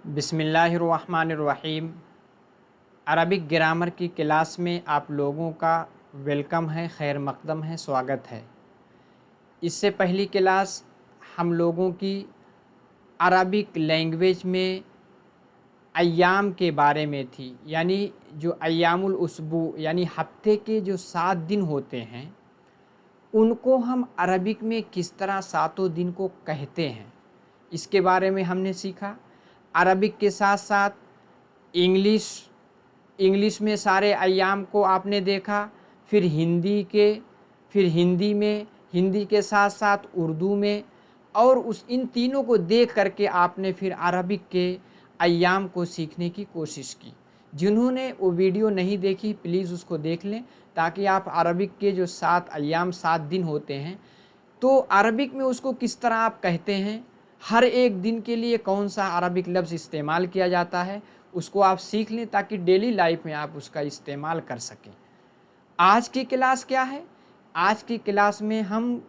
बिस्मिल्लाहिर्रहमानिर्रहीम। Arabic grammar की class में आप लोगों का वेलकम है, खैर मकदम है, स्वागत है। इससे पहली क्लास हम लोगों की अरबिक लैंग्वेज में अय्याम के बारे में थी, यानी जो अय्यामुल उसबू यानी हफ्ते के जो 7 दिन होते हैं उनको हम अरबिक में किस तरह सातों दिन को कहते हैं, इसके बारे में हमने सीखा। अरबिक के साथ साथ इंग्लिश इंग्लिश में सारे अय्याम को आपने देखा, फिर हिंदी में, हिंदी के साथ साथ उर्दू में, और उस इन तीनों को देख करके आपने फिर अरबिक के अय्याम को सीखने की कोशिश की। जिन्होंने वो वीडियो नहीं देखी प्लीज़ उसको देख लें, ताकि आप अरबिक के जो 7 अय्याम 7 दिन होते हैं तो अरबिक में उसको किस तरह आप कहते हैं, हर एक दिन के लिए कौन सा अरबिक लफ्ज़ इस्तेमाल किया जाता है उसको आप सीख लें, ताकि डेली लाइफ में आप उसका इस्तेमाल कर सकें। आज की क्लास क्या है? आज की क्लास में हम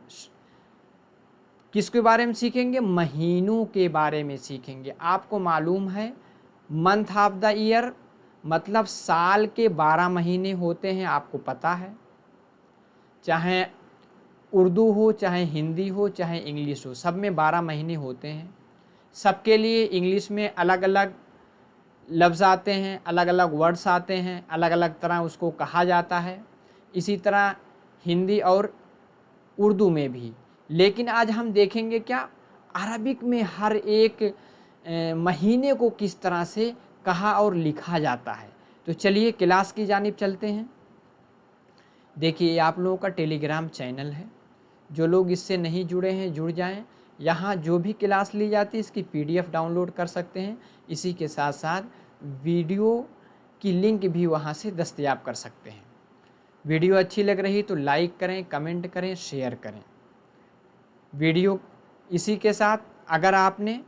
किसके बारे में सीखेंगे? महीनों के बारे में सीखेंगे। आपको मालूम है मंथ ऑफ द ईयर मतलब साल के 12 महीने होते हैं, आपको पता है। चाहे उर्दू हो, चाहे हिंदी हो, चाहे इंग्लिश हो, सब में 12 महीने होते हैं। सबके लिए इंग्लिश में अलग अलग लफ्ज़ आते हैं, अलग अलग वर्ड्स आते हैं, अलग अलग तरह उसको कहा जाता है। इसी तरह हिंदी और उर्दू में भी। लेकिन आज हम देखेंगे क्या, अरबिक में हर एक महीने को किस तरह से कहा और लिखा जाता है। तो चलिए क्लास की जानिब चलते हैं। देखिए, आप लोगों का टेलीग्राम चैनल है, जो लोग इससे नहीं जुड़े हैं जुड़ जाएं। यहाँ जो भी क्लास ली जाती है इसकी PDF डाउनलोड कर सकते हैं। इसी के साथ साथ वीडियो की लिंक भी वहाँ से दस्तयाब कर सकते हैं। वीडियो अच्छी लग रही तो लाइक करें, कमेंट करें, शेयर करें वीडियो। इसी के साथ अगर आपने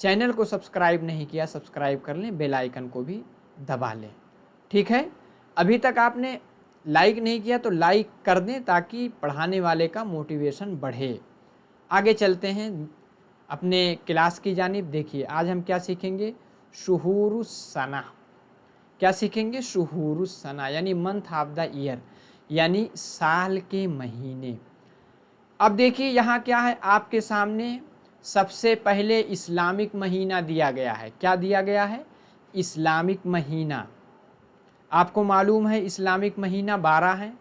चैनल को सब्सक्राइब नहीं किया सब्सक्राइब कर लें, बेल आइकन को भी दबा लें, ठीक है। अभी तक आपने लाइक नहीं किया तो लाइक कर दें, ताकि पढ़ाने वाले का मोटिवेशन बढ़े। आगे चलते हैं अपने क्लास की जानिब। देखिए, आज हम क्या सीखेंगे? शुहूरुस सना। क्या सीखेंगे? शुहूरुस सना यानी मंथ ऑफ द ईयर, यानी साल के महीने। अब देखिए यहाँ क्या है आपके सामने, सबसे पहले इस्लामिक महीना दिया गया है। क्या दिया गया है? इस्लामिक महीना। आपको मालूम है इस्लामिक महीना 12 है।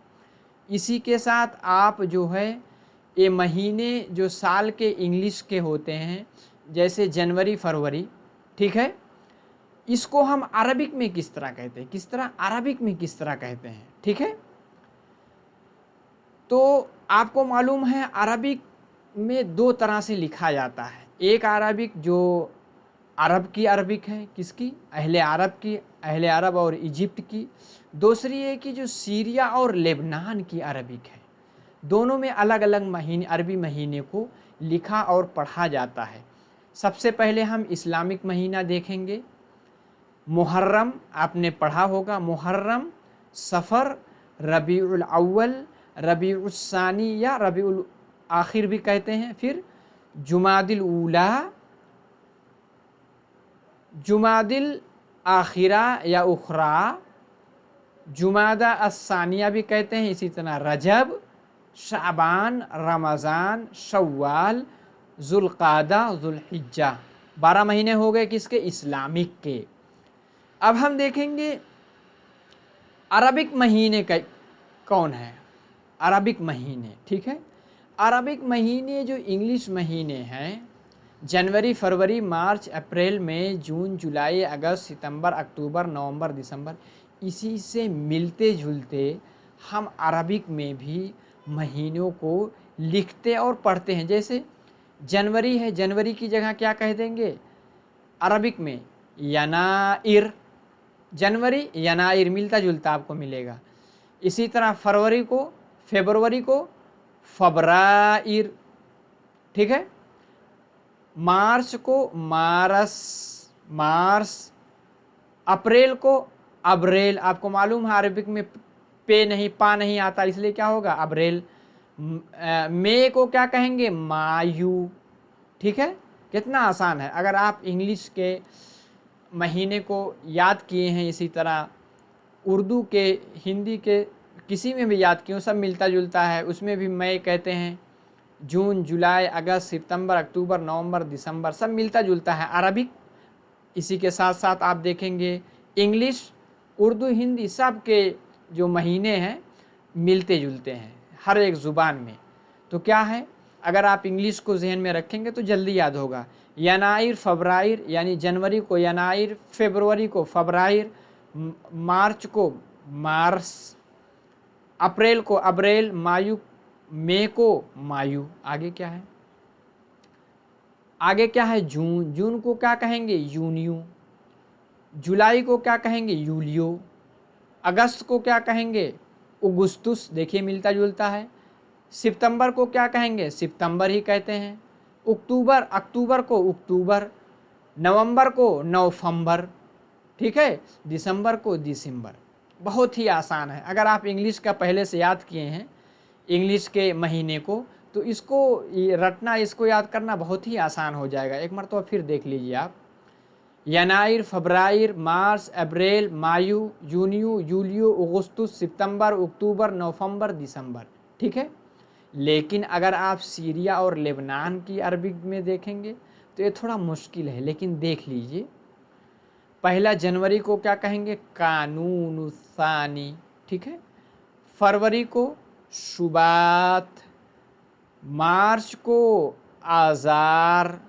इसी के साथ आप जो है ये महीने जो साल के इंग्लिश के होते हैं, जैसे जनवरी फरवरी, ठीक है, इसको हम अरबिक में किस तरह कहते हैं, किस तरह अरबिक में किस तरह कहते हैं, ठीक है। तो आपको मालूम है अरबिक में 2 तरह से लिखा जाता है। एक अरबिक जो अरब की अरबिक है, किसकी? अहले अरब की, अहले अरब और इजिप्ट की। दूसरी है कि जो सीरिया और लेबनान की अरबिक है। दोनों में अलग अलग महीने, अरबी महीने को लिखा और पढ़ा जाता है। सबसे पहले हम इस्लामिक महीना देखेंगे। मुहर्रम आपने पढ़ा होगा, मुहर्रम, सफ़र, रबीउल अव्वल, रबीउल सानी या रबीउल आखिर भी कहते हैं, फिर जुमादिल ऊला, जुमादिल आखिरा या उखरा, जुमादा अस्सानिया भी कहते हैं। इसी तरह रजब, शाबान, रमज़ान, शव्वाल, जुल्क़ादा, जुल्हिज्जा। 12 महीने हो गए किसके? इस्लामिक के। अब हम देखेंगे अरबिक महीने का कौन है। अरबिक महीने, ठीक है। अरबिक महीने जो इंग्लिश महीने हैं, जनवरी, फरवरी, मार्च, अप्रैल, मई, जून, जुलाई, अगस्त, सितंबर, अक्टूबर, नवंबर, दिसंबर, इसी से मिलते जुलते हम अरबिक में भी महीनों को लिखते और पढ़ते हैं। जैसे जनवरी है, जनवरी की जगह क्या कह देंगे अरबिक में? यनाइर। जनवरी यनाइर मिलता जुलता आपको मिलेगा। इसी तरह फरवरी को, फेब्रुवरी को फब्राइर, ठीक है। मार्च को मार्स, मार्स। अप्रैल को अब्रेल। आपको मालूम है अरबिक में पे नहीं, पा नहीं आता, इसलिए क्या होगा? अब्रेल। मई को क्या कहेंगे? मायू, ठीक है। कितना आसान है। अगर आप इंग्लिश के महीने को याद किए हैं, इसी तरह उर्दू के, हिंदी के, किसी में भी याद किए हो, सब मिलता जुलता है। उसमें भी मई कहते हैं, जून, जुलाई, अगस्त, सितंबर, अक्टूबर, नवंबर, दिसंबर, सब मिलता जुलता है। अरबिक इसी के साथ साथ आप देखेंगे इंग्लिश, उर्दू, हिंदी, सब के जो महीने हैं मिलते जुलते हैं हर एक ज़ुबान में। तो क्या है, अगर आप इंग्लिश को जहन में रखेंगे तो जल्दी याद होगा। यनाइर फरवरी, यानी जनवरी को यनाइर, फरवरी को फरवरी, मार्च को मार्स, अप्रैल को अप्रैल, मायू, मई को मायू। आगे क्या है, आगे क्या है, जून, जून को क्या कहेंगे, यूनियो। जुलाई को क्या कहेंगे, यूलियो। अगस्त को क्या कहेंगे, अगस्तुस, देखिए मिलता जुलता है। सितंबर को क्या कहेंगे, सितंबर ही कहते हैं। अक्टूबर, अक्टूबर को अक्टूबर। नवंबर को नवंबर, ठीक है। दिसंबर को दिसंबर। बहुत ही आसान है। अगर आप इंग्लिश का पहले से याद किए हैं इंग्लिश के महीने को, तो इसको रटना, इसको याद करना बहुत ही आसान हो जाएगा। एक मरतबा फिर देख लीजिए आप, यनाइर फरवरी, मार्च, अप्रैल, मायू, जूनियो, यूलियो, अगस्तुस, सितंबर, अक्टूबर, नवंबर, दिसंबर, ठीक है। लेकिन अगर आप सीरिया और लेबनान की अरबिक में देखेंगे तो ये थोड़ा मुश्किल है, लेकिन देख लीजिए। पहला जनवरी को क्या कहेंगे, कानून सानी, ठीक है। फरवरी को शुबात, मार्च को आज़ार,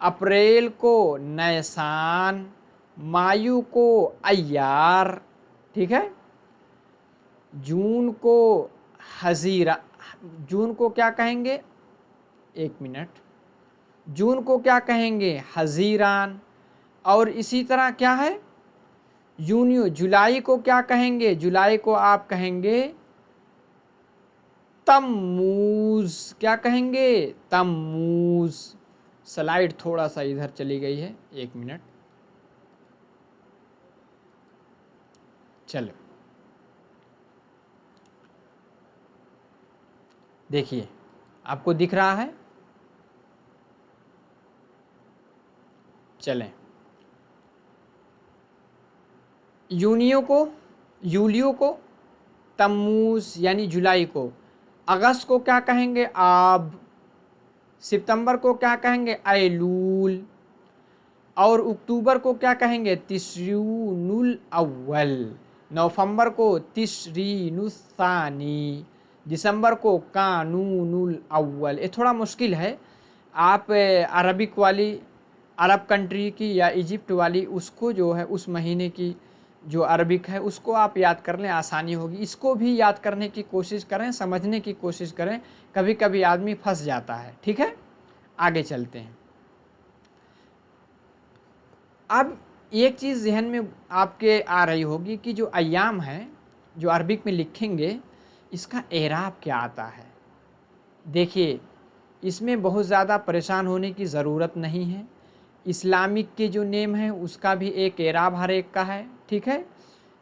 अप्रैल को नैसान, मायू को अय्यार, ठीक है। जून को हजीरा, जून को क्या कहेंगे, एक मिनट, जून को क्या कहेंगे, हजीरान। और इसी तरह क्या है, यूनियो। जुलाई को क्या कहेंगे, जुलाई को आप कहेंगे तम्मूज, क्या कहेंगे, तम्मूज। स्लाइड थोड़ा सा इधर चली गई है, एक मिनट, चलो देखिए, आपको दिख रहा है, चलें। यूनियो को, यूलियो को, तम्मूज यानी जुलाई को, अगस्त को क्या कहेंगे, आब, सितंबर को क्या कहेंगे, ऐलूल, और अक्टूबर को क्या कहेंगे, तिश्रीनुल अव्वल, नवंबर को तिश्रीनुसानी, दिसंबर को कानूनुल अव्वल। ये थोड़ा मुश्किल है, आप अरबिक वाली, अरब कंट्री की या इजिप्ट वाली, उसको जो है उस महीने की जो अरबिक है उसको आप याद कर लें, आसानी होगी। इसको भी याद करने की कोशिश करें, समझने की कोशिश करें, कभी कभी आदमी फंस जाता है, ठीक है। आगे चलते हैं। अब एक चीज़ जहन में आपके आ रही होगी कि जो अय्याम है जो अरबिक में लिखेंगे, इसका एराब क्या आता है। देखिए, इसमें बहुत ज़्यादा परेशान होने की ज़रूरत नहीं है। इस्लामिक के जो नेम है उसका भी एक एराब हर एक का है, ठीक है।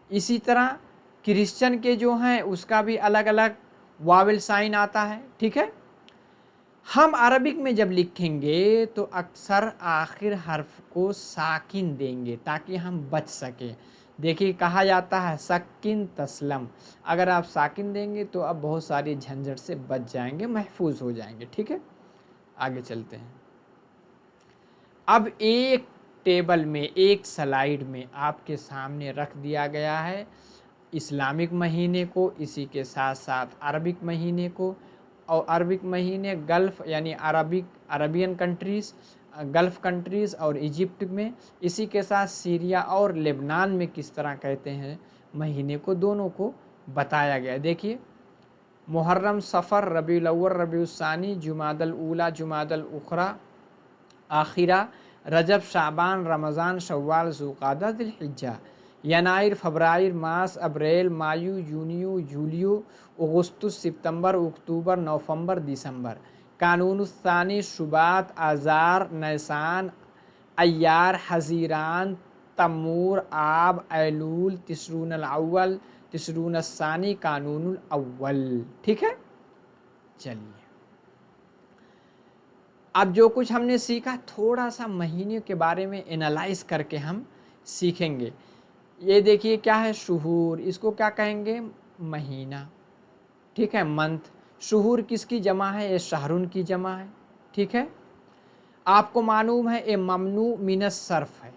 इसी तरह क्रिश्चियन के जो हैं उसका भी अलग अलग वावेल साइन आता है, ठीक है। हम अरबिक में जब लिखेंगे तो अक्सर आखिर हर्फ को साकिन देंगे ताकि हम बच सकें। देखिए, कहा जाता है सकिन तस्लम, अगर आप साकिन देंगे तो अब बहुत सारी झंझट से बच जाएंगे, महफूज हो जाएंगे, ठीक है। आगे चलते हैं। अब एक टेबल में, एक स्लाइड में आपके सामने रख दिया गया है इस्लामिक महीने को, इसी के साथ साथ अरबिक महीने को। और अरबिक महीने गल्फ़ यानी अरबियन कंट्रीज़, गल्फ़ कंट्रीज़ और इजिप्ट में, इसी के साथ सीरिया और लेबनान में किस तरह कहते हैं महीने को, दोनों को बताया गया। देखिए, मुहर्रम, सफ़र, रबीउल अव्वल, रबीउल सानी, जुमादल ऊला, जुमादल उखरा, आखिरा, रजब, शाबान, रमज़ान, शव्वाल, ज़ुल्क़ादा, ज़िलहिज्जा, यनाइर, फरवरी, मार्च, अप्रैल, मायू, यूनियो, यूलियो, अगस्तुस, सितंबर, अक्टूबर, नवंबर, दिसंबर, कानूनुस्सानी, शुबात, आज़ार, नैसान, अय्यार, हज़ीरान, तम्मूर, आब, ऐलूल, तिश्रून अव्वल, तिश्रून सानी, कानूनुल अव्वल, ठीक है। चलिए, अब जो कुछ हमने सीखा, थोड़ा सा महीने के बारे में एनालाइज करके हम सीखेंगे। ये देखिए क्या है, शुहूर, इसको क्या कहेंगे, महीना, ठीक है, मंथ। शुहूर किसकी जमा है, ये शहरुन की जमा है, ठीक है। आपको मालूम है ये ममनू मिनस सर्फ है,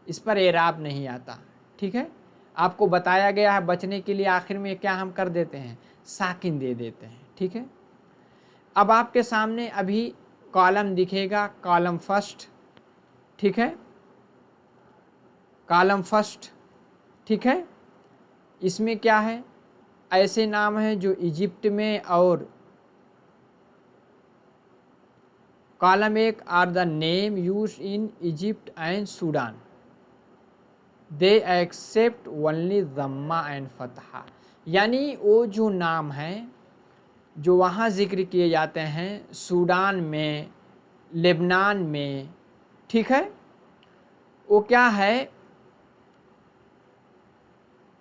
इस पर एराब नहीं आता, ठीक है। आपको बताया गया है बचने के लिए आखिर में क्या हम कर देते हैं, साकिन दे देते हैं, ठीक है। अब आपके सामने अभी कॉलम दिखेगा, कॉलम फर्स्ट, ठीक है, कॉलम फर्स्ट, ठीक है। इसमें क्या है, ऐसे नाम हैं जो इजिप्ट में, और कॉलम एक are the name use in Egypt and Sudan, they accept only ज़म्मा एंड फतहा। यानी वो जो नाम हैं जो वहाँ ज़िक्र किए जाते हैं सूडान में, लेबनान में, ठीक है, वो क्या है,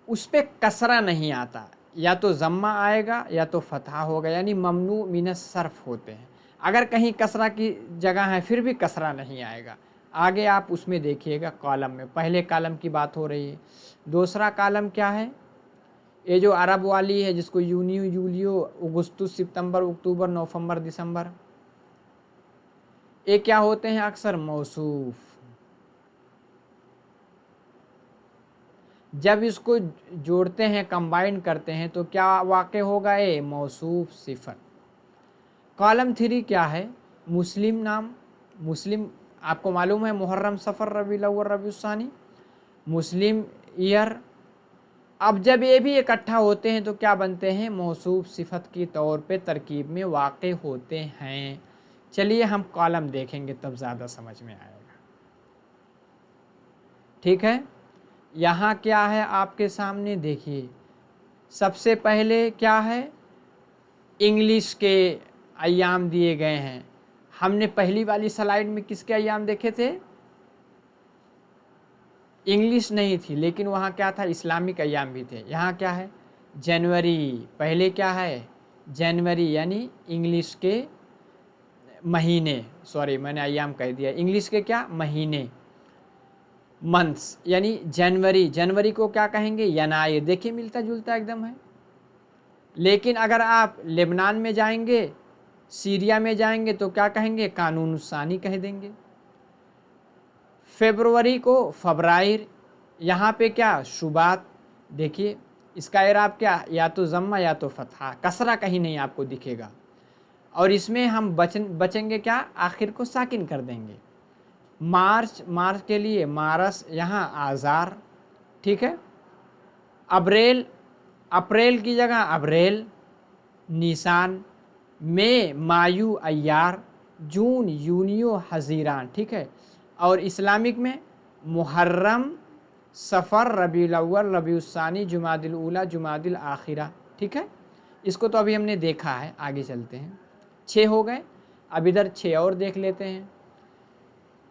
उस पर कसरा नहीं आता, या तो ज़म्मा आएगा या तो फतहा होगा, यानी ममनू मिनस सर्फ होते हैं। अगर कहीं कसरा की जगह है फिर भी कसरा नहीं आएगा। आगे आप उसमें देखिएगा कॉलम में, पहले कॉलम की बात हो रही है। दूसरा कॉलम क्या है, ये जो अरब वाली है जिसको यूनियो, यूलियो, अगस्तुस, सितंबर, अक्टूबर, नवंबर, दिसंबर, ये क्या होते हैं, अक्सर मौसूफ। जब इसको जोड़ते हैं, कंबाइन करते हैं, तो क्या वाक़ होगा, ये मौसूफ सिफत। कॉलम थ्री क्या है, मुस्लिम नाम, मुस्लिम आपको मालूम है मुहर्रम, सफ़र, रबीउल अव्वल, रबीउल सानी, मुस्लिम ईयर। अब जब ये भी इकट्ठा होते हैं तो क्या बनते हैं, मौसूफ सिफत की तौर पे तरकीब में वाक़ होते हैं। चलिए हम कॉलम देखेंगे तब ज़्यादा समझ में आएगा, ठीक है। यहाँ क्या है आपके सामने देखिए, सबसे पहले क्या है, इंग्लिश के अय्याम दिए गए हैं। हमने पहली वाली स्लाइड में किसके अय्याम देखे थे, इंग्लिश नहीं थी, लेकिन वहाँ क्या था, इस्लामिक अय्याम भी थे। यहाँ क्या है, जनवरी, पहले क्या है, जनवरी, यानी इंग्लिश के महीने, सॉरी मैंने अय्याम कह दिया, इंग्लिश के क्या महीने, मंथ्स, यानी जनवरी, जनवरी को क्या कहेंगे, यनायर। देखिए मिलता जुलता एकदम है। लेकिन अगर आप लेबनान में जाएंगे, सीरिया में जाएंगे तो क्या कहेंगे, कानून सानी कह देंगे। फरवरी को फब्राइर, यहाँ पे क्या, शुबात। देखिए इसका एराब क्या, या तो ज़म्मा या तो फतहा, कसरा कहीं नहीं आपको दिखेगा। और इसमें हम बचेंगे क्या, आखिर को साकिन कर देंगे। मार्च, मार्च के लिए मारस, यहाँ आज़ार, ठीक है। अप्रैल, अप्रैल की जगह अप्रैल, निसान। मई, मायू, अय्यार। जून, यूनियो, हज़ीरान, ठीक है। और इस्लामिक में मुहर्रम, सफ़र, रबीउल अव्वल, रबीउल सानी, जुमादिल ऊला, जुमादिल आखिरा, ठीक है। इसको तो अभी हमने देखा है, आगे चलते हैं। 6 हो गए, अब इधर 6 और देख लेते हैं।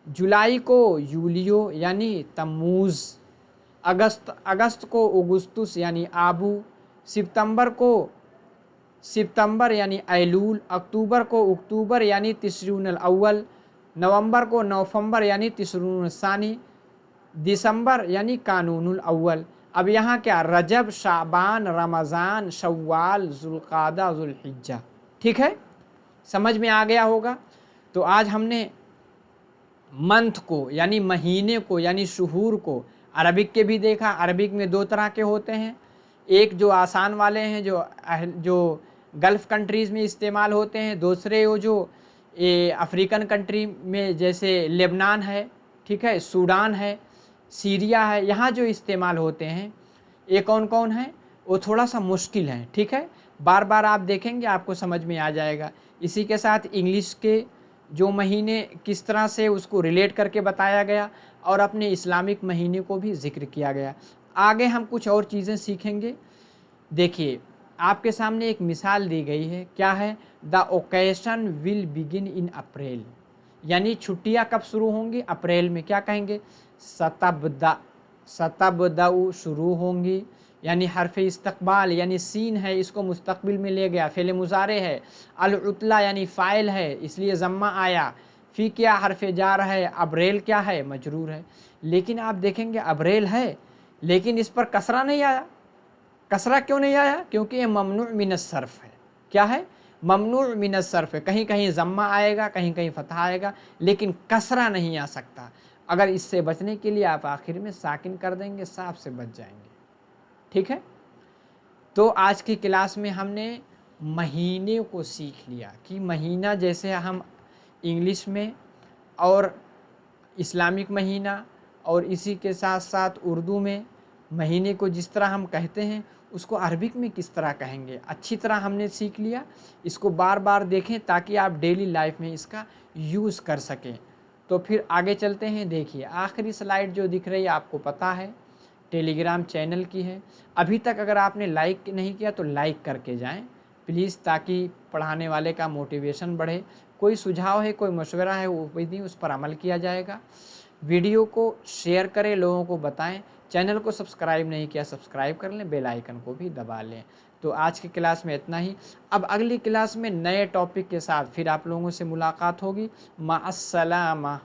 जुलाई को यूलियो यानी तम्मूज़, अगस्त को अगस्तुस यानी आबू, सितंबर को सितंबर यानी ऐलूल, अक्टूबर को अक्टूबर यानी तिसरूनल अव्वल, नवंबर को नवंबर यानी तिसरूनल सानी, दिसंबर यानी कानूनुल अव्वल। अब यहाँ क्या, रजब, शाबान, रमज़ान, शव्वाल, ज़ुल्क़ादा, ज़ुल्हिज्जा, ठीक है, समझ में आ गया होगा। तो आज हमने मंथ को यानी महीने को यानी शुहूर को अरबिक के भी देखा। अरबिक में 2 तरह के होते हैं, एक जो आसान वाले हैं जो गल्फ़ कंट्रीज़ में इस्तेमाल होते हैं, दूसरे वो जो अफ्रीकन कंट्री में जैसे लेबनान है, ठीक है, सूडान है, सीरिया है, यहाँ जो इस्तेमाल होते हैं ये कौन कौन है, वो थोड़ा सा मुश्किल है, ठीक है। बार बार आप देखेंगे आपको समझ में आ जाएगा। इसी के साथ इंग्लिश के जो महीने किस तरह से उसको रिलेट करके बताया गया और अपने इस्लामिक महीने को भी जिक्र किया गया। आगे हम कुछ और चीज़ें सीखेंगे। देखिए आपके सामने एक मिसाल दी गई है, क्या है, the occasion will begin in April, यानी छुट्टियां कब शुरू होंगी, अप्रैल में। क्या कहेंगे, सतबदा, सतबदाउ शुरू होंगी, यानी हरफ इस्तकबाल यानी सीन है, इसको मुस्तकबिल में ले गया, फ़ेल मुज़ारे है। अल उतला यानी फ़ाइल है, इसलिए ज़म्मा आया। फ़ी क्या हरफ जार है, अब्रेल क्या है, मजरूर है। लेकिन आप देखेंगे अब्रेल है लेकिन इस पर कसरा नहीं आया। कसरा क्यों नहीं आया? क्योंकि ये ममनू मिनस सर्फ है। क्या है? ममनू मिनस सर्फ है। कहीं कहीं ज़म्मा आएगा, कहीं कहीं फतह आएगा, लेकिन कसरा नहीं आ सकता। अगर इससे बचने के लिए आप आखिर में साकिन कर देंगे, साफ से बच जाएंगे। ठीक है, तो आज की क्लास में हमने महीने को सीख लिया कि महीना जैसे हम इंग्लिश में और इस्लामिक महीना और इसी के साथ साथ उर्दू में महीने को जिस तरह हम कहते हैं उसको अरबिक में किस तरह कहेंगे, अच्छी तरह हमने सीख लिया। इसको बार बार देखें ताकि आप डेली लाइफ में इसका यूज़ कर सकें। तो फिर आगे चलते हैं। देखिए आखिरी स्लाइड जो दिख रही है आपको पता है टेलीग्राम चैनल की है। अभी तक अगर आपने लाइक नहीं किया तो लाइक करके जाएं प्लीज़, ताकि पढ़ाने वाले का मोटिवेशन बढ़े। कोई सुझाव है, कोई मशवरा है, वो भी उस पर अमल किया जाएगा। वीडियो को शेयर करें, लोगों को बताएं। चैनल को सब्सक्राइब नहीं किया सब्सक्राइब कर लें, बेल आइकन को भी दबा लें। तो आज की क्लास में इतना ही। अब अगली क्लास में नए टॉपिक के साथ फिर आप लोगों से मुलाकात होगी। मा अस्सलामा।